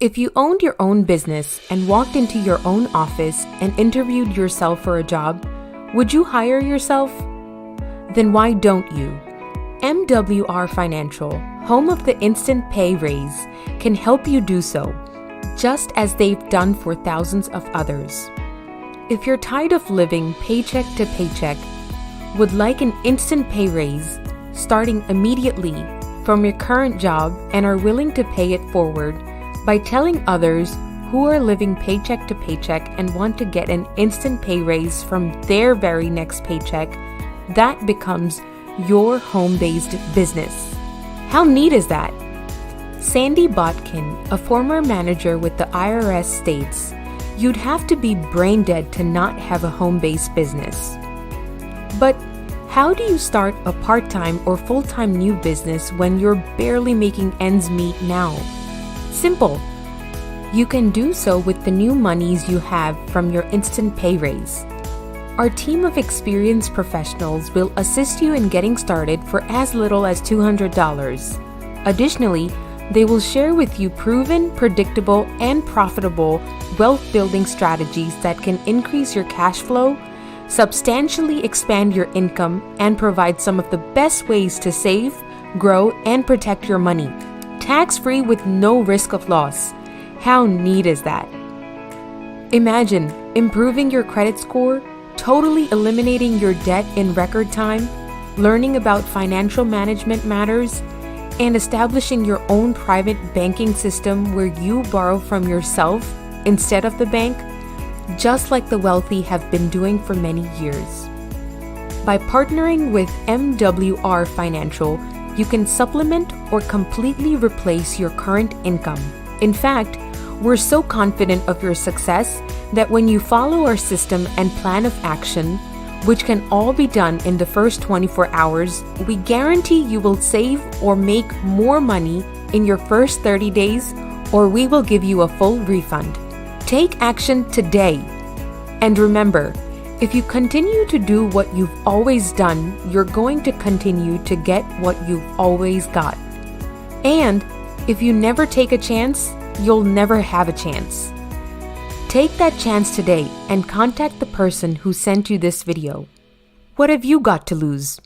If you owned your own business and walked into your own office and interviewed yourself for a job, would you hire yourself? Then why don't you? MWR Financial, home of the instant pay raise, can help you do so, just as they've done for thousands of others. If you're tired of living paycheck to paycheck, would like an instant pay raise starting immediately from your current job and are willing to pay it forward by telling others who are living paycheck to paycheck and want to get an instant pay raise from their very next paycheck, that becomes your home-based business. How neat is that? Sandy Botkin, a former manager with the IRS, states, "You'd have to be brain dead to not have a home-based business." But how do you start a part-time or full-time new business when you're barely making ends meet now? Simple. You can do so with the new monies you have from your instant pay raise. Our team of experienced professionals will assist you in getting started for as little as $200. Additionally, they will share with you proven, predictable, and profitable wealth-building strategies that can increase your cash flow, substantially expand your income, and provide some of the best ways to save, grow, and protect your money, tax-free with no risk of loss. How neat is that? Imagine improving your credit score, totally eliminating your debt in record time, learning about financial management matters, and establishing your own private banking system where you borrow from yourself instead of the bank, just like the wealthy have been doing for many years. By partnering with MWR Financial, you can supplement or completely replace your current income. In fact, we're so confident of your success that when you follow our system and plan of action, which can all be done in the first 24 hours, we guarantee you will save or make more money in your first 30 days, or we will give you a full refund. Take action today. And remember, if you continue to do what you've always done, you're going to continue to get what you've always got. And if you never take a chance, you'll never have a chance. Take that chance today and contact the person who sent you this video. What have you got to lose?